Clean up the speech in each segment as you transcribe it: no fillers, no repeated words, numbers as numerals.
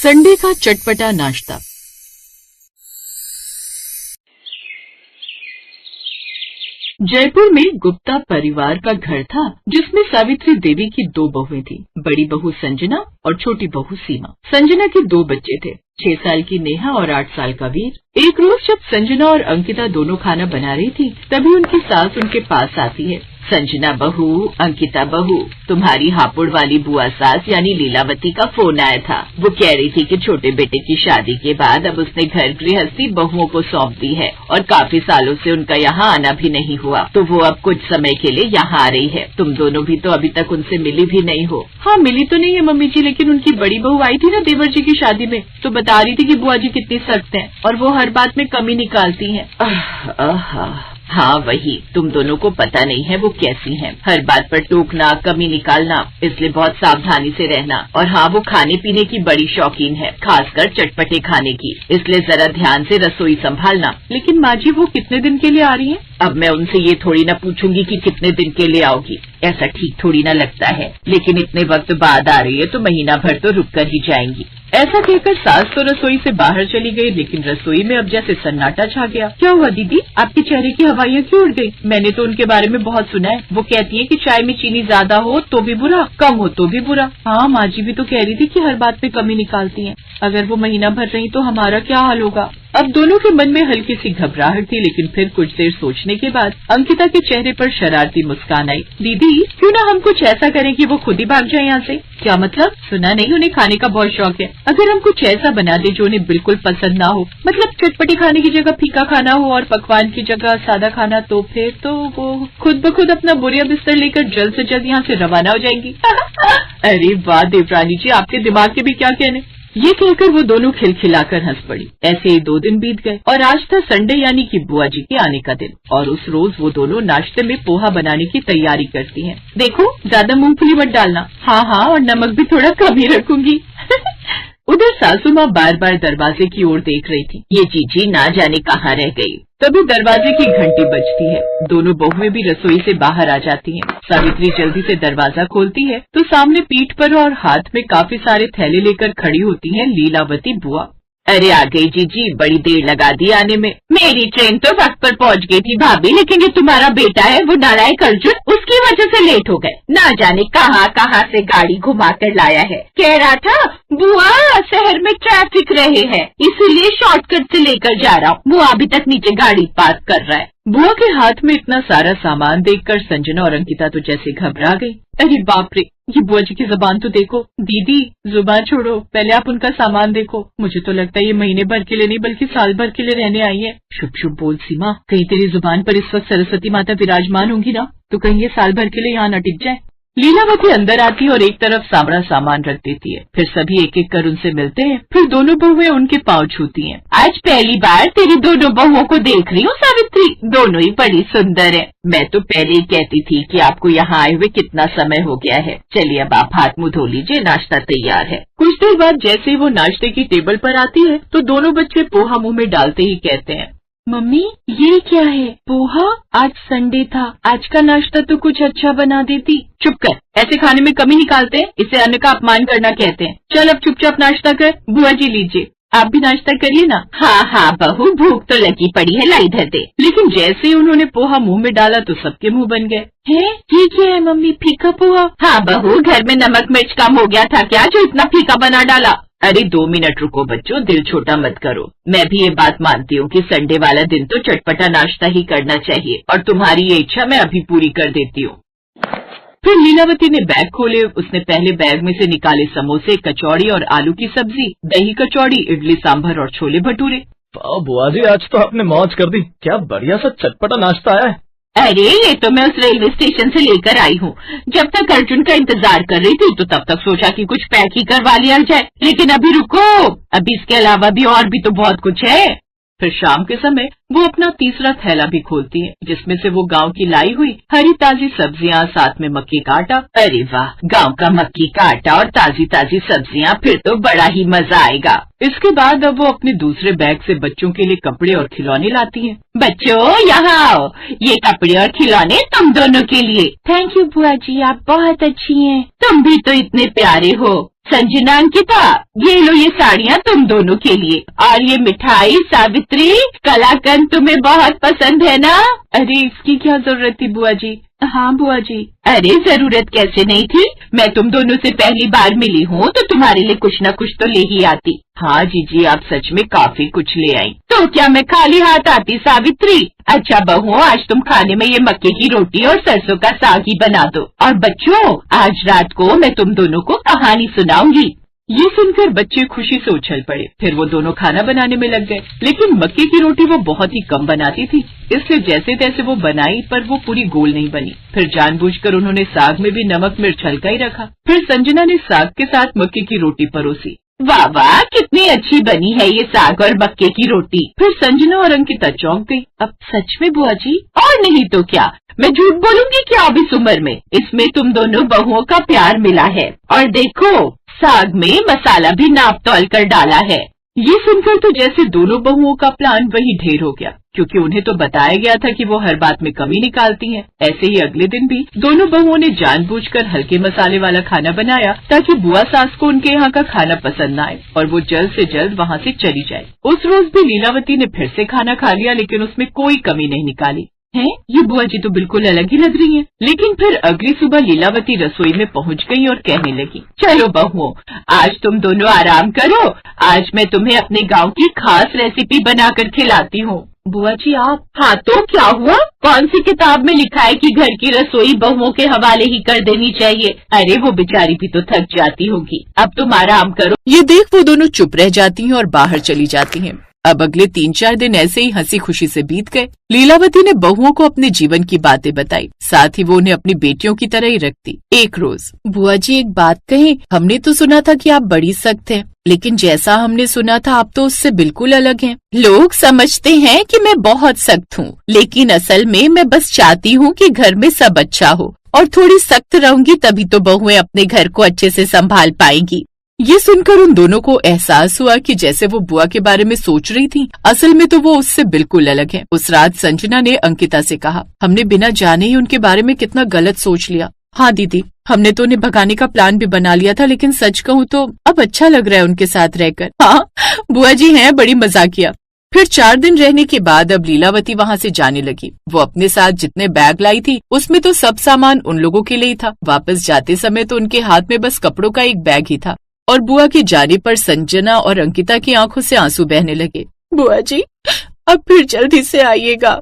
Sunday का चटपटा नाश्ता। जयपुर में गुप्ता परिवार का घर था, जिसमें सावित्री देवी की 2 बहुएं थी, बड़ी बहू संजना और छोटी बहू सीमा। संजना के 2 बच्चे थे, 6 साल की नेहा और 8 साल का वीर। एक रोज जब संजना और अंकिता दोनों खाना बना रही थी, तभी उनकी सास उनके पास आती है। संजना बहू, अंकिता बहू, तुम्हारी हापुड़ वाली बुआ सास यानी लीलावती का फोन आया था। वो कह रही थी कि छोटे बेटे की शादी के बाद अब उसने घर गृहस्थी बहुओं को सौंप दी है और काफी सालों से उनका यहाँ आना भी नहीं हुआ, तो वो अब कुछ समय के लिए यहाँ आ रही है। तुम दोनों भी तो अभी तक उनसे मिली भी नहीं हो। हाँ, मिली तो नहीं है मम्मी जी, लेकिन उनकी बड़ी बहू आई थी ना देवर जी की शादी में, तो बता रही थी कि बुआ जी कितनी सख्त हैं और वो हर बात में कमी निकालती हैं। हाँ वही, तुम दोनों को पता नहीं है वो कैसी हैं। हर बात पर टोकना, कमी निकालना, इसलिए बहुत सावधानी से रहना। और हाँ, वो खाने पीने की बड़ी शौकीन है, खासकर चटपटे खाने की, इसलिए जरा ध्यान से रसोई संभालना। लेकिन माँ जी, वो कितने दिन के लिए आ रही है? अब मैं उनसे ये थोड़ी ना पूछूंगी कि कितने दिन के लिए आओगी, ऐसा ठीक थोड़ी ना लगता है। लेकिन इतने वक्त बाद आ रही है तो महीना भर तो रुक कर ही जाएंगी। ऐसा कहकर सास तो रसोई से बाहर चली गई, लेकिन रसोई में अब जैसे सन्नाटा छा गया। क्या हुआ दीदी, आपके चेहरे की हवाइयाँ क्यों उड़ गई? मैंने तो उनके बारे में बहुत सुना है। वो कहती है कि चाय में चीनी ज्यादा हो तो भी बुरा, कम हो तो भी बुरा। हाँ, माँ जी भी तो कह रही थी कि हर बात में कमी निकालती हैं। अगर वो महीना भर रही तो हमारा क्या हाल होगा? अब दोनों के मन में हल्की सी घबराहट थी, लेकिन फिर कुछ देर सोचने के बाद अंकिता के चेहरे पर शरारती मुस्कान आई। दीदी, क्यों ना हम कुछ ऐसा करें कि वो खुद ही भाग जाए यहाँ से? क्या मतलब? सुना नहीं, उन्हें खाने का बहुत शौक है। अगर हम कुछ ऐसा बना दे जो उन्हें बिल्कुल पसंद ना हो, मतलब चटपटी खाने की जगह फीका खाना हो और पकवान की जगह सादा खाना, तो फिर तो वो खुद ब खुद अपना बोरिया बिस्तर लेकर जल्द से जल्द यहाँ से रवाना हो जाएंगी। अरे वाह देवरानी जी, आपके दिमाग के भी क्या कहने। ये कहकर वो दोनों खिलखिलाकर हंस पड़ी। ऐसे ही 2 दिन बीत गए और आज था संडे यानी कि बुआ जी के आने का दिन। और उस रोज वो दोनों नाश्ते में पोहा बनाने की तैयारी करती हैं। देखो, ज्यादा मूंगफली मत डालना। हाँ, और नमक भी थोड़ा कम ही रखूंगी। उधर सासू माँ बार बार दरवाजे की ओर देख रही थी। ये जीजी ना जाने कहाँ रह गई। तभी दरवाजे की घंटी बजती है। दोनों बहुएं भी रसोई से बाहर आ जाती हैं। सावित्री जल्दी से दरवाजा खोलती है तो सामने पीठ पर और हाथ में काफी सारे थैले लेकर खड़ी होती है लीलावती बुआ। अरे आ गई जीजी, बड़ी देर लगा दी आने में। मेरी ट्रेन तो वक्त पर पहुंच गई थी भाभी, लेकिन ये तुम्हारा बेटा है वो नालायक अर्जुन, उसकी वजह से लेट हो गए। ना जाने कहाँ से गाड़ी घुमा कर लाया है। कह रहा था बुआ शहर में ट्रैफिक रहे हैं, इसीलिए शॉर्टकट से लेकर जा रहा हूँ। वो अभी तक नीचे गाड़ी पार्क कर रहा है। बुआ के हाथ में इतना सारा सामान देखकर संजना और अंकिता तो जैसे घबरा गई। अरे बाप रे, ये बुआ जी की जुबान तो देखो। दीदी जुबान छोड़ो, पहले आप उनका सामान देखो। मुझे तो लगता है ये महीने भर के लिए नहीं बल्कि साल भर के लिए रहने आई है। शुभ शुभ बोल सीमा, कहीं तेरी जुबान पर इस वक्त सरस्वती माता विराजमान होंगी ना, तो कहीं ये साल भर के लिए यहाँ न टिक जाए। लीलावती अंदर आती है और एक तरफ सामना सामान रख देती है। फिर सभी एक एक कर उनसे मिलते हैं। फिर दोनों बहुएं उनके पांव छूती हैं। आज पहली बार तेरी दोनों बहुओं को देख रही हूँ सावित्री, दोनों ही बड़ी सुंदर है। मैं तो पहले ही कहती थी कि आपको यहाँ आए हुए कितना समय हो गया है। चलिए अब आप हाथ मुंह धो लीजिए, नाश्ता तैयार है। कुछ देर बाद जैसे ही वो नाश्ते की टेबल पर आती है तो दोनों बच्चे पोहा मुंह में डालते ही कहते हैं, मम्मी ये क्या है? पोहा? आज संडे था, आज का नाश्ता तो कुछ अच्छा बना देती। चुप कर, ऐसे खाने में कमी निकालते हैं, इसे अन्न का अपमान करना कहते हैं। चल अब चुपचाप नाश्ता कर। बुआ जी लीजिए, आप भी नाश्ता करिए ना। हाँ बहू, भूख तो लगी पड़ी है, लाई धर दे। लेकिन जैसे ही उन्होंने पोहा मुंह में डाला तो सबके मुंह बन गए। है ये क्या है मम्मी, फीका पोहा? हाँ बहू, घर में नमक मिर्च कम हो गया था क्या जो इतना फीका बना डाला? अरे 2 मिनट रुको बच्चों, दिल छोटा मत करो। मैं भी ये बात मानती हूँ कि संडे वाला दिन तो चटपटा नाश्ता ही करना चाहिए, और तुम्हारी ये इच्छा मैं अभी पूरी कर देती हूँ। फिर लीलावती ने बैग खोले। उसने पहले बैग में से निकाले समोसे, कचौड़ी और आलू की सब्जी, दही कचौड़ी, इडली सांभर और छोले भटूरे। बुआ जी, आज तो आपने मौज कर दी, क्या बढ़िया सा चटपटा नाश्ता आया है। अरे ये तो मैं उस रेलवे स्टेशन से लेकर आई हूँ। जब तक अर्जुन का इंतजार कर रही थी तो तब तक सोचा कि कुछ पैक ही करवा लिया जाए, लेकिन अभी रुको, अभी इसके अलावा भी और भी तो बहुत कुछ है। फिर शाम के समय वो अपना तीसरा थैला भी खोलती है, जिसमें से वो गांव की लाई हुई हरी ताजी सब्जियां, साथ में मक्की का आटा। अरे वाह, गांव का मक्की का आटा और ताजी ताजी सब्जियां, फिर तो बड़ा ही मजा आएगा। इसके बाद अब वो अपने दूसरे बैग से बच्चों के लिए कपड़े और खिलौने लाती हैं। बच्चों यहाँ आओ, ये कपड़े और खिलौने तुम दोनों के लिए। थैंक यू बुआ जी, आप बहुत अच्छी हैं। तुम भी तो इतने प्यारे हो। संजना, अंकिता, ये लो ये साड़ियाँ तुम दोनों के लिए, और ये मिठाई। सावित्री, कलाकंद तुम्हें बहुत पसंद है ना? अरे इसकी क्या जरूरत थी बुआ जी? हाँ बुआ जी। अरे जरूरत कैसे नहीं थी, मैं तुम दोनों से पहली बार मिली हूँ तो तुम्हारे लिए कुछ न कुछ तो ले ही आती। हाँ जीजी, आप सच में काफी कुछ ले आई। तो क्या मैं खाली हाथ आती सावित्री? अच्छा बहू, आज तुम खाने में ये मक्के की रोटी और सरसों का साग ही बना दो। और बच्चों, आज रात को मैं तुम दोनों को कहानी सुनाऊंगी। ये सुनकर बच्चे खुशी से उछल पड़े। फिर वो दोनों खाना बनाने में लग गए, लेकिन मक्के की रोटी वो बहुत ही कम बनाती थी, इसलिए जैसे तैसे वो बनाई, पर वो पूरी गोल नहीं बनी। फिर जानबूझकर उन्होंने साग में भी नमक मिर्च हल्का ही रखा। फिर संजना ने साग के साथ मक्के की रोटी परोसी। वाह वाह, कितनी अच्छी बनी है ये साग और मक्के की रोटी। फिर संजना और अंकिता चौंक गई। अब सच में बुआ जी? और नहीं तो क्या, मैं झूठ बोलूंगी क्या अब इस उम्र में? इसमें तुम दोनों बहुओं का प्यार मिला है। और देखो, साग में मसाला भी नाप तौल कर डाला है। ये सुनकर तो जैसे दोनों बहुओं का प्लान वही ढेर हो गया, क्योंकि उन्हें तो बताया गया था कि वो हर बात में कमी निकालती हैं। ऐसे ही अगले दिन भी दोनों बहुओं ने जानबूझकर हल्के मसाले वाला खाना बनाया, ताकि बुआ सास को उनके यहाँ का खाना पसंद न आए और वो जल्द से जल्द वहाँ से चली जाए। उस रोज भी लीलावती ने फिर से खाना खा लिया, लेकिन उसमें कोई कमी नहीं निकाली। है ये बुआ जी तो बिल्कुल अलग ही लग रही हैं। लेकिन फिर अगली सुबह लीलावती रसोई में पहुंच गई और कहने लगी, चलो बहुओं, आज तुम दोनों आराम करो, आज मैं तुम्हें अपने गांव की खास रेसिपी बनाकर खिलाती हूँ। बुआ जी आप? हाँ तो क्या हुआ? कौन सी किताब में लिखा है कि घर की रसोई बहुओं के हवाले ही कर देनी चाहिए? अरे वो बेचारी भी तो थक जाती होगी, अब तुम आराम करो। ये देख वो दोनों चुप रह जाती हैं और बाहर चली जाती हैं। अब अगले 3-4 दिन ऐसे ही हंसी खुशी से बीत गए। लीलावती ने बहुओं को अपने जीवन की बातें बताई, साथ ही वो उन्हें अपनी बेटियों की तरह ही रखती। एक रोज, बुआ जी एक बात कहें, हमने तो सुना था कि आप बड़ी सख्त हैं, लेकिन जैसा हमने सुना था आप तो उससे बिल्कुल अलग हैं। लोग समझते हैं कि मैं बहुत सख्त हूँ, लेकिन असल में मैं बस चाहती हूँ कि घर में सब अच्छा हो, और थोड़ी सख्त रहूंगी तभी तो बहुएं अपने घर को अच्छे से संभाल पाएंगी। ये सुनकर उन दोनों को एहसास हुआ कि जैसे वो बुआ के बारे में सोच रही थी, असल में तो वो उससे बिल्कुल अलग है। उस रात संजना ने अंकिता से कहा, हमने बिना जाने ही उनके बारे में कितना गलत सोच लिया। हाँ दीदी, हमने तो उन्हें भगाने का प्लान भी बना लिया था, लेकिन सच कहूँ तो अब अच्छा लग रहा है उनके साथ रहकर। हाँ बुआ जी हैं बड़ी मजाकिया। फिर 4 दिन रहने के बाद अब लीलावती वहाँ से जाने लगी। वो अपने साथ जितने बैग लाई थी उसमें तो सब सामान उन लोगों के लिए ही था। वापस जाते समय तो उनके हाथ में बस कपड़ों का एक बैग ही था। और बुआ के जाने पर संजना और अंकिता की आंखों से आंसू बहने लगे। बुआ जी अब फिर जल्दी से आइएगा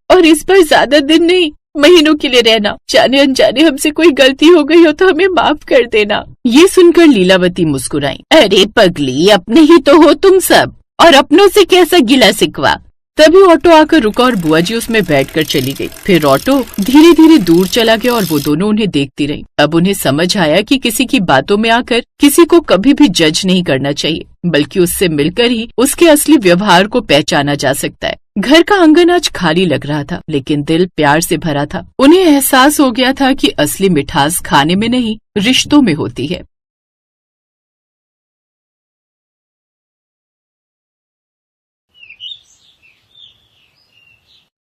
और इस पर ज्यादा दिन नहीं, महीनों के लिए रहना। जाने अनजाने हमसे कोई गलती हो गई हो तो हमें माफ कर देना। ये सुनकर लीलावती मुस्कुराई। अरे पगली, अपने ही तो हो तुम सब, और अपनों से कैसा गिला सिकवा। तभी ऑटो आकर रुका और बुआ जी उसमें बैठकर चली गई। फिर ऑटो धीरे धीरे दूर चला गया और वो दोनों उन्हें देखती रही। अब उन्हें समझ आया कि किसी की बातों में आकर किसी को कभी भी जज नहीं करना चाहिए, बल्कि उससे मिलकर ही उसके असली व्यवहार को पहचाना जा सकता है। घर का आंगन आज खाली लग रहा था, लेकिन दिल प्यार से भरा था। उन्हें एहसास हो गया था कि असली मिठास खाने में नहीं, रिश्तों में होती है।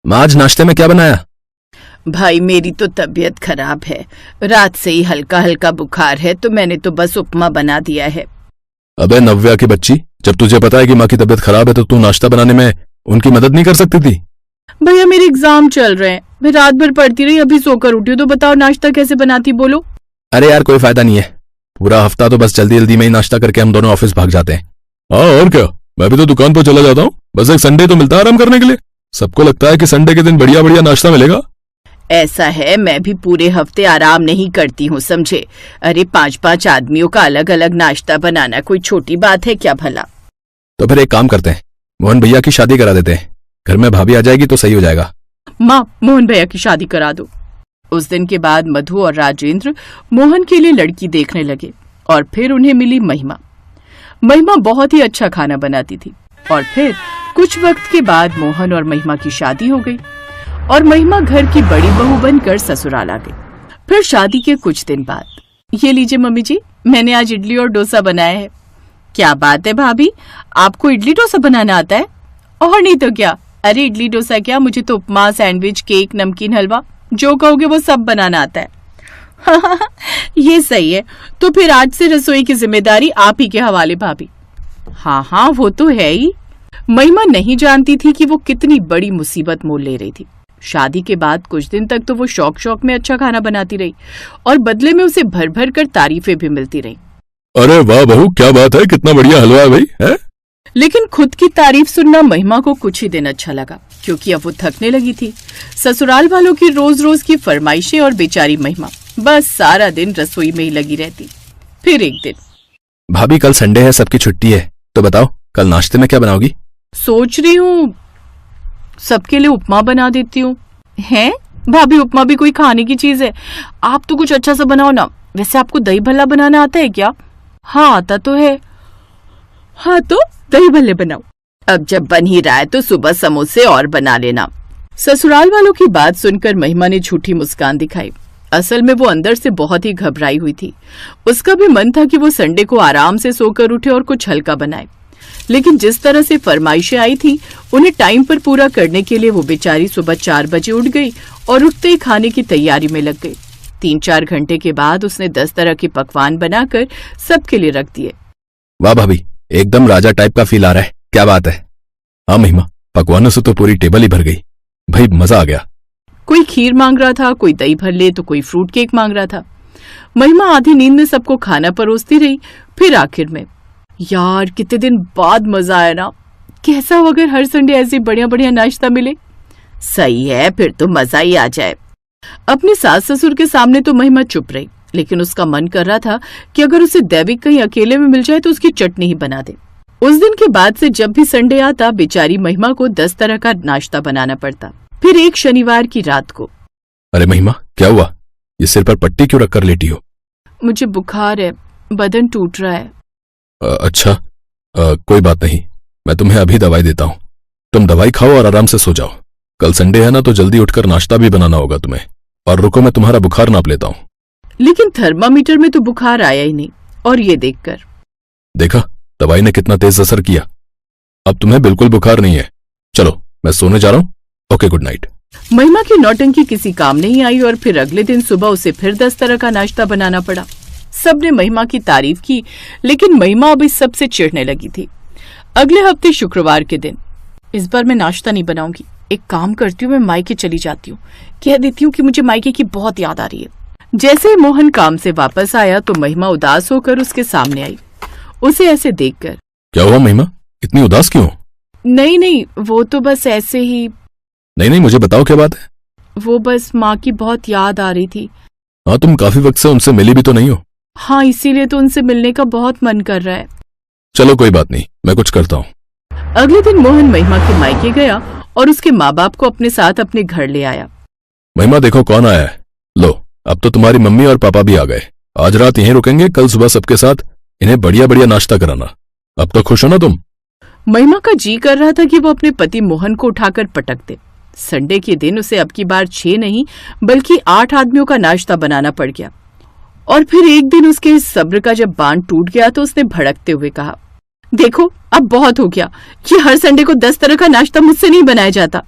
माँ, आज नाश्ते में क्या बनाया? भाई मेरी तो तबीयत खराब है, रात से ही हल्का हल्का बुखार है, तो मैंने तो बस उपमा बना दिया है। अबे नव्या की बच्ची, जब तुझे पता है कि माँ की तबीयत खराब है तो तू नाश्ता बनाने में उनकी मदद नहीं कर सकती थी? भैया मेरे एग्जाम चल रहे हैं, मैं रात भर पढ़ती रही, अभी सोकर उठी हूँ, तो बताओ नाश्ता कैसे बनाती, बोलो। अरे यार कोई फायदा नहीं है, पूरा हफ्ता तो बस जल्दी जल्दी में ही नाश्ता करके हम दोनों ऑफिस भाग जाते हैं। हाँ और क्या, मैं भी तो दुकान पर चला जाता हूँ, बस एक संडे तो मिलता है आराम करने के लिए। सबको लगता है कि संडे के दिन बढ़िया बढ़िया नाश्ता मिलेगा। ऐसा है, मैं भी पूरे हफ्ते आराम नहीं करती हूँ, समझे। अरे 5-5 आदमियों का अलग अलग नाश्ता बनाना कोई छोटी बात है क्या भला। तो फिर एक काम करते हैं, मोहन भैया की शादी करा देते हैं, घर में भाभी आ जाएगी तो सही हो जाएगा। माँ, मोहन भैया की शादी करा दो। उस दिन के बाद मधु और राजेंद्र मोहन के लिए लड़की देखने लगे, और फिर उन्हें मिली महिमा। महिमा बहुत ही अच्छा खाना बनाती थी, और फिर कुछ वक्त के बाद मोहन और महिमा की शादी हो गई, और महिमा घर की बड़ी बहू बनकर ससुराल आ गई। फिर शादी के कुछ दिन बाद, ये लीजिए मम्मी जी, मैंने आज इडली और डोसा बनाया है। क्या बात है भाभी, आपको इडली डोसा बनाना आता है? और नहीं तो क्या, अरे इडली डोसा क्या, मुझे तो उपमा, सैंडविच, केक, नमकीन, हलवा, जो कहोगे वो सब बनाना आता है। ये सही है। तो फिर आज से रसोई की जिम्मेदारी आप ही के हवाले भाभी। हाँ, वो तो है ही। महिमा नहीं जानती थी कि वो कितनी बड़ी मुसीबत मोल ले रही थी। शादी के बाद कुछ दिन तक तो वो शौक शौक में अच्छा खाना बनाती रही और बदले में उसे भर भर कर तारीफें भी मिलती रही। अरे वाह बहू, क्या बात है, कितना बढ़िया हलवा है भाई, है? लेकिन खुद की तारीफ सुनना महिमा को कुछ ही दिन अच्छा लगा, क्योंकि अब वो थकने लगी थी। ससुराल वालों की रोज रोज की फरमाइशें और बेचारी महिमा बस सारा दिन रसोई में ही लगी रहती। फिर एक दिन, भाभी कल संडे है, सबकी छुट्टी है, तो बताओ कल नाश्ते में क्या बनाओगी? सोच रही हूँ सबके लिए उपमा बना देती हूँ। हैं भाभी, उपमा भी कोई खाने की चीज है? आप तो कुछ अच्छा सा बनाओ ना। वैसे आपको दही भल्ला बनाना आता है क्या? हाँ आता तो है। हाँ तो दही भल्ले बनाओ। अब जब बन ही रहा है तो सुबह समोसे और बना लेना। ससुराल वालों की बात सुनकर महिमा ने झूठी मुस्कान दिखाई। असल में वो अंदर से बहुत ही घबराई हुई थी। उसका भी मन था कि वो संडे को आराम से सोकर उठे और कुछ हल्का बनाए, लेकिन जिस तरह से फरमाइशें आई थी उन्हें टाइम पर पूरा करने के लिए वो बेचारी सुबह 4 बजे उठ गई और उठते ही खाने की तैयारी में लग गई। 3-4 घंटे के बाद उसने 10 तरह के पकवान बनाकर सबके लिए रख दिए। वाह भाभी, एकदम राजा टाइप का फील आ रहा है, क्या बात है। हाँ महिमा, पकवानों से तो पूरी टेबल ही भर गई भाई, मजा आ गया। कोई खीर मांग रहा था, कोई दही भल्ले, तो कोई फ्रूट केक मांग रहा था। महिमा आधी नींद में सबको खाना परोसती रही। फिर आखिर में, यार कितने दिन बाद मजा आया ना। कैसा हो अगर हर संडे ऐसे बढ़िया बढ़िया नाश्ता मिले। सही है, फिर तो मजा ही आ जाए। अपने सास ससुर के सामने तो महिमा चुप रही, लेकिन उसका मन कर रहा था कि अगर उसे दैविक कहीं अकेले में मिल जाए तो उसकी चटनी ही बना दे। उस दिन के बाद से जब भी संडे आता बेचारी महिमा को 10 तरह का नाश्ता बनाना पड़ता। फिर एक शनिवार की रात को, अरे महिमा क्या हुआ, ये सिर पर पट्टी क्यों रखकर लेटी हो? मुझे बुखार है, बदन टूट रहा है। अच्छा, कोई बात नहीं, मैं तुम्हें अभी दवाई देता हूँ। तुम दवाई खाओ और आराम से सो जाओ। कल संडे है ना, तो जल्दी उठकर नाश्ता भी बनाना होगा तुम्हें। और रुको, मैं तुम्हारा बुखार नाप लेता हूँ। लेकिन थर्मामीटर में तो बुखार आया ही नहीं। और ये देखकर, देखा दवाई ने कितना तेज असर किया। अब तुम्हें बिल्कुल बुखार नहीं है। चलो मैं सोने जा रहा हूँ। Okay, good night. महिमा की नौटंकी किसी काम नहीं आई और फिर अगले दिन सुबह उसे फिर 10 तरह का नाश्ता बनाना पड़ा। सबने महिमा की तारीफ की, लेकिन महिमा अब इस सब से चिढ़ने लगी थी। अगले हफ्ते शुक्रवार के दिन, इस बार मैं नाश्ता नहीं बनाऊंगी। एक काम करती हूँ, मैं मायके चली जाती हूँ, कह देती हूँ कि मुझे मायके की बहुत याद आ रही है। जैसे ही मोहन काम से वापस आया तो महिमा उदास होकर उसके सामने आई। उसे ऐसे देखकर, क्या हुआ महिमा, इतनी उदास क्यों? नहीं, वो तो बस ऐसे ही। नहीं, मुझे बताओ क्या बात है। वो बस माँ की बहुत याद आ रही थी। हाँ, तुम काफी वक्त से उनसे मिली भी तो नहीं हो। हाँ, इसीलिए तो उनसे मिलने का बहुत मन कर रहा है। चलो कोई बात नहीं, मैं कुछ करता हूँ। अगले दिन मोहन महिमा के मायके गया और उसके माँ बाप को अपने साथ अपने घर ले आया। महिमा देखो कौन आया है। लो, अब तो तुम्हारी मम्मी और पापा भी आ गए। आज रात यहीं रुकेंगे, कल सुबह सबके साथ इन्हें बढ़िया बढ़िया नाश्ता कराना। अब तो खुश हो ना तुम? महिमा का जी कर रहा था कि वो अपने पति मोहन को उठाकर पटक दे। संडे के दिन उसे अब की बार 6 नहीं बल्कि 8 आदमियों का नाश्ता बनाना पड़ गया। और फिर एक दिन उसके इस सब्र का जब बांध टूट गया तो उसने भड़कते हुए कहा, देखो अब बहुत हो गया, ये हर संडे को 10 तरह का नाश्ता मुझसे नहीं बनाया जाता।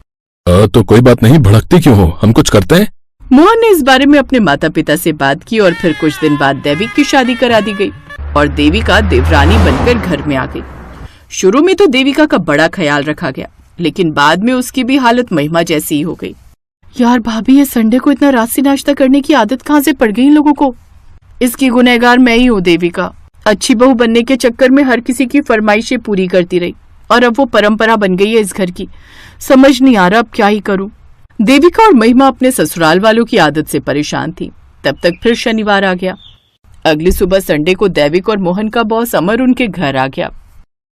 तो कोई बात नहीं, भड़कती क्यों हो, हम कुछ करते हैं। मोहन ने इस बारे में अपने माता पिता से बात की और फिर कुछ दिन बाद दैविक की शादी करा दी गई और देविका देवरानी बनकर घर में आ गई। शुरू में तो देविका का बड़ा ख्याल रखा गया, लेकिन बाद में उसकी भी हालत महिमा जैसी ही हो गई। यार भाभी, ये संडे को इतना रात से नाश्ता करने की आदत कहाँ से पड़ गई इन लोगों को? इसकी गुनहगार मैं ही हूँ देविका। अच्छी बहू बनने के चक्कर में हर किसी की फरमाइशें पूरी करती रही और अब वो परंपरा बन गई है इस घर की। समझ नहीं आ रहा अब क्या ही करूं। देविका और महिमा अपने ससुराल वालों की आदत से परेशान थी। तब तक फिर शनिवार आ गया। अगली सुबह संडे को दैविक और मोहन का बॉस अमर उनके घर आ गया।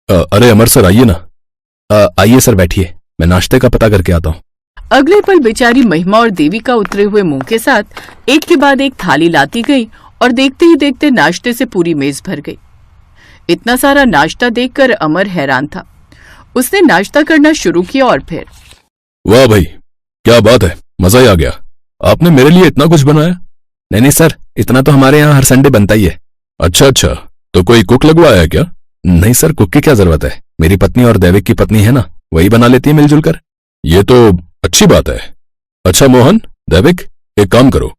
अरे अमर सर आइए ना। आइए सर बैठिए, मैं नाश्ते का पता करके आता हूँ। अगले पल बेचारी महिमा और देविका उतरे हुए मुंह के साथ एक के बाद एक थाली लाती गई और देखते ही देखते नाश्ते से पूरी मेज भर गई। इतना सारा नाश्ता देखकर अमर हैरान था। उसने नाश्ता करना शुरू किया और फिर, वाह भाई क्या बात है, मजा ही आ गया। आपने मेरे लिए इतना कुछ बनाया? नहीं सर, इतना तो हमारे यहाँ हर संडे बनता ही है। अच्छा, तो कोई कुक लगवाया है क्या? नहीं सर, कुक की क्या जरूरत है, मेरी पत्नी और दैविक की पत्नी है ना, वही बना लेती है मिलजुल कर। ये तो अच्छी बात है। अच्छा मोहन, दैविक, एक काम करो,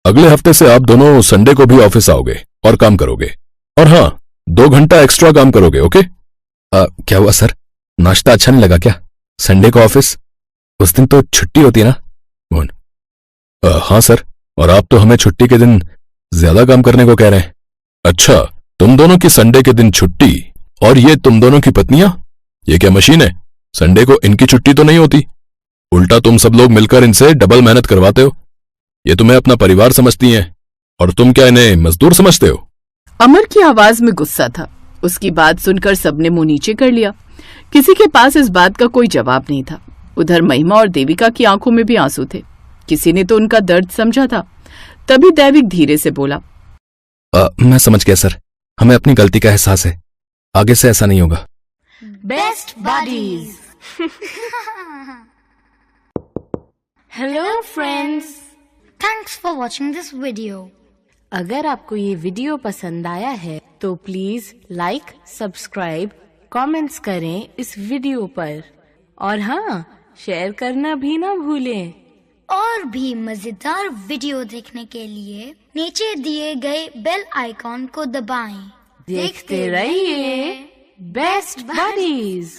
अगले हफ्ते से आप दोनों संडे को भी ऑफिस आओगे और काम करोगे। और हाँ, 2 घंटा एक्स्ट्रा काम करोगे, ओके? क्या हुआ सर, नाश्ता अच्छा नहीं लगा क्या? संडे को ऑफिस, उस दिन तो छुट्टी होती है ना? मोहन, हाँ सर, और आप तो हमें छुट्टी के दिन ज्यादा काम करने को कह रहे हैं। अच्छा, तुम दोनों की संडे के दिन छुट्टी, और ये तुम दोनों की पत्नियां, ये क्या मशीन है? संडे को इनकी छुट्टी तो नहीं होती, उल्टा तुम सब लोग मिलकर इनसे डबल मेहनत करवाते हो। ये तुम्हें अपना परिवार समझती हैं, और तुम क्या इन्हें मजदूर समझते हो? अमर की आवाज में गुस्सा था। उसकी बात सुनकर सबने मुंह नीचे कर लिया। किसी के पास इस बात का कोई जवाब नहीं था। उधर महिमा और देविका की आंखों में भी आंसू थे। किसी ने तो उनका दर्द समझा था। तभी दैविक धीरे से बोला, मैं समझ गया सर, हमें अपनी गलती का एहसास है, आगे से ऐसा नहीं होगा। Best buddies. Hello friends, thanks for watching this video. अगर आपको ये वीडियो पसंद आया है तो प्लीज लाइक, सब्सक्राइब, कमेंट्स करें इस वीडियो पर, और हाँ, शेयर करना भी ना भूलें। और भी मजेदार वीडियो देखने के लिए नीचे दिए गए बेल आइकॉन को दबाएं। देखते रहिए बेस्ट बडीज।